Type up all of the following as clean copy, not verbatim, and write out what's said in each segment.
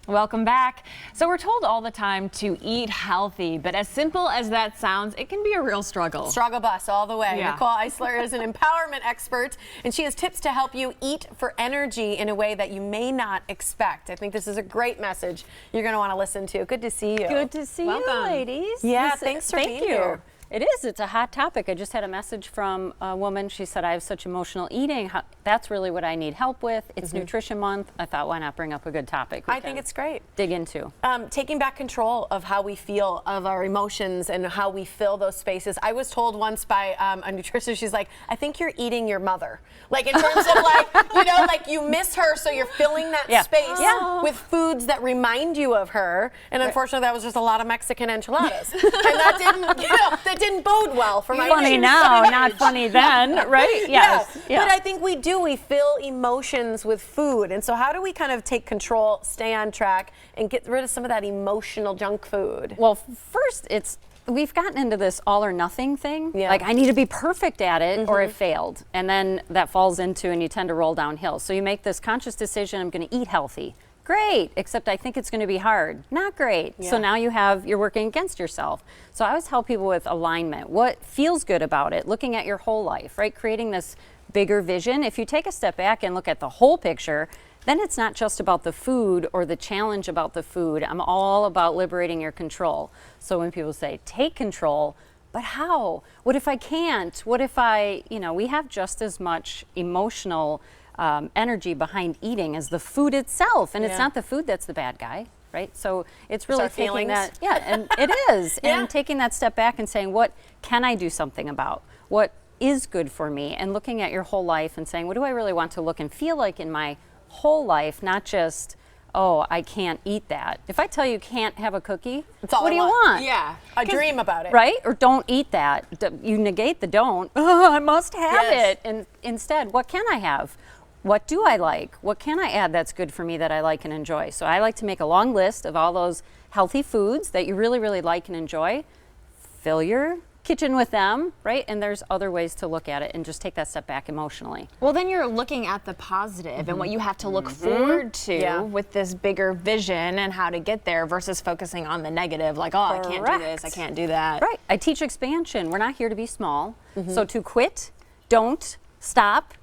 Welcome back. So we're told all the time to eat healthy, but as simple as that sounds, it can be a real struggle. Struggle bus all the way. Yeah. Nicole Isler is an empowerment expert, and she has tips to help you eat for energy in a way that you may not expect. I think this is a great message you're going to want to listen to. Good to see you. Good to see you, ladies. Yeah, thanks for being here. It is. It's a hot topic. I just had a message from a woman. She said, I have such emotional eating. That's really what I need help with. It's Nutrition Month. I thought, why not bring up a good topic I think it's great. dig into. Taking back control of how we feel, of our emotions, and how we fill those spaces. I was told once by a nutritionist, she's like, I think you're eating your mother. Like in terms of like, you know, like you miss her, so you're filling that space with foods that remind you of her. And unfortunately, that was just a lot of Mexican enchiladas. And that didn't, you know, that didn't bode well for my Funny now, not funny then, right? Yes. Yeah. But I think we do. We fill emotions with food. And so how do we kind of take control, stay on track, and get rid of some of that emotional junk food? Well, first, we've gotten into this all or nothing thing. Yeah. Like, I need to be perfect at it or it failed. And then that falls into, and you tend to roll downhill. So you make this conscious decision, I'm going to eat healthy. Great, except I think it's going to be hard. Not great. Yeah. So now you're working against yourself. So I always help people with alignment. What feels good about it? Looking at your whole life, right? Creating this bigger vision. If you take a step back and look at the whole picture, then it's not just about the food or the challenge about the food. I'm all about liberating your control. So when people say, take control, but how? What if I can't? What if we have just as much emotional energy behind eating as the food itself, and it's not the food that's the bad guy, right? So it's really taking that, and it is, and taking that step back and saying, what can I do something about? What is good for me? And looking at your whole life and saying, what do I really want to look and feel like in my whole life, not just, oh, I can't eat that. If I tell you can't have a cookie, what do you want? Yeah, a dream about it. Right? Or don't eat that. You negate the don't. Oh, I must have it. And instead, what can I have? What do I like? What can I add that's good for me that I like and enjoy? So I like to make a long list of all those healthy foods that you really, really like and enjoy. Fill your kitchen with them, right? And there's other ways to look at it and just take that step back emotionally. Well, then you're looking at the positive and what you have to look forward to with this bigger vision and how to get there versus focusing on the negative, like, oh, I can't do this, I can't do that. Right. I teach expansion. We're not here to be small. So to quit, don't, stop,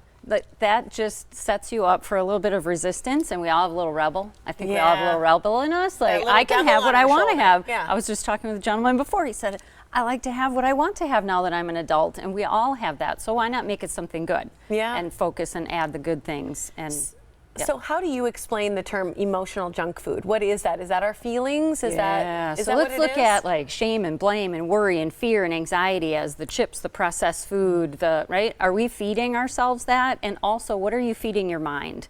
that just sets you up for a little bit of resistance, and we all have a little rebel. I think we all have a little rebel in us. Like, I can have what I want to have. I was just talking with a gentleman before. He said, I like to have what I want to have now that I'm an adult, and we all have that. So why not make it something good? And focus and add the good things. And so how do you explain the term emotional junk food? What is that? Is that our feelings? Is that so let's look at like shame and blame and worry and fear and anxiety as the chips, the processed food, right? Are we feeding ourselves that? And also, what are you feeding your mind?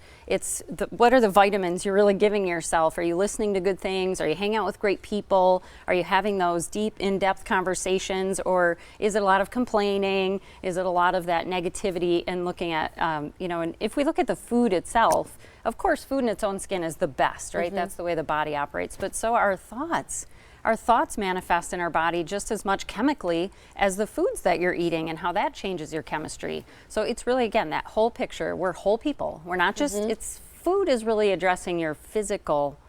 What are the vitamins you're really giving yourself? Are you listening to good things? Are you hanging out with great people? Are you having those deep, in-depth conversations? Or is it a lot of complaining? Is it a lot of that negativity and looking at, and if we look at the food itself, of course, food in its own skin is the best, right? That's the way the body operates. But so are thoughts. Our thoughts manifest in our body just as much chemically as the foods that you're eating and how that changes your chemistry. So it's really, again, that whole picture. We're whole people. We're not just, food is really addressing your physical,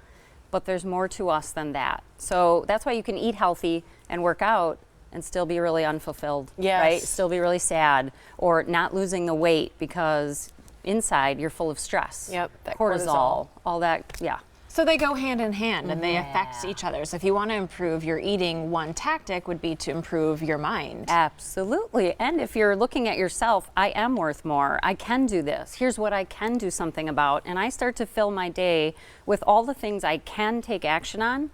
but there's more to us than that. So that's why you can eat healthy and work out and still be really unfulfilled, right? Still be really sad, or not losing the weight because inside you're full of stress. That cortisol, all that, So they go hand in hand and they affect each other. So if you want to improve your eating, one tactic would be to improve your mind. Absolutely. And if you're looking at yourself, I am worth more. I can do this. Here's what I can do something about. And I start to fill my day with all the things I can take action on.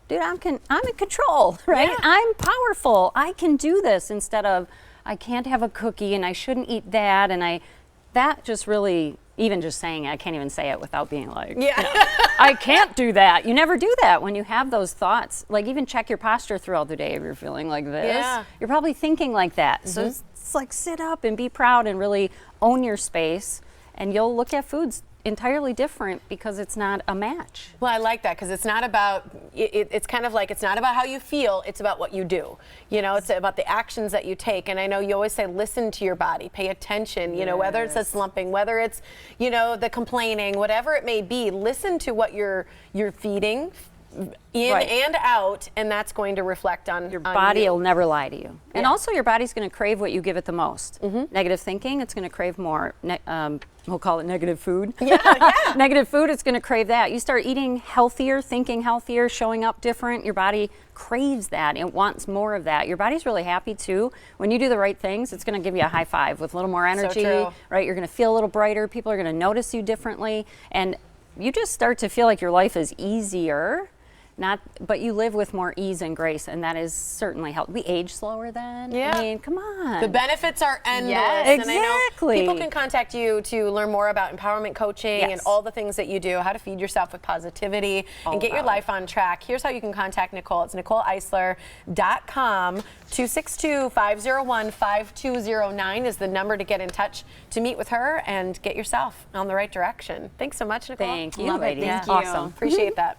Dude, I'm in control, right? I'm powerful. I can do this, instead of I can't have a cookie and I shouldn't eat that. And that just really, even just saying it, I can't even say it without being like, I can't do that. You never do that when you have those thoughts. Like, even check your posture throughout the day. If you're feeling like this, you're probably thinking like that. So it's like, sit up and be proud and really own your space. And you'll look at foods entirely different because it's not a match. Well, I like that because it's not about, it's kind of like, it's not about how you feel, it's about what you do. You know, it's about the actions that you take. And I know you always say, listen to your body, pay attention, you know, whether it's the slumping, whether it's, you know, the complaining, whatever it may be, listen to what you're feeding in and out, and that's going to reflect on your body. Will never lie to you. And Yeah. also your body's going to crave what you give it the most. Negative thinking, it's going to crave more. We'll call it negative food. Negative food, it's going to crave that. You start eating healthier, thinking healthier, showing up different, your body craves that. It wants more of that. Your body's really happy too. When you do the right things, it's going to give you a high five with a little more energy, right? You're going to feel a little brighter. People are going to notice you differently. And you just start to feel like your life is easier. But you live with more ease and grace, and that is certainly helpful. We age slower then. Yeah. I mean, come on. The benefits are endless. Yes, And I know exactly. people can contact you to learn more about empowerment coaching and all the things that you do, how to feed yourself with positivity and get your life on track. Here's how you can contact Nicole. It's NicoleIsler.com. 262-501-5209 is the number to get in touch to meet with her and get yourself on the right direction. Thanks so much, Nicole. Thank you, Love it. ladies. Thank you. Awesome. Appreciate that.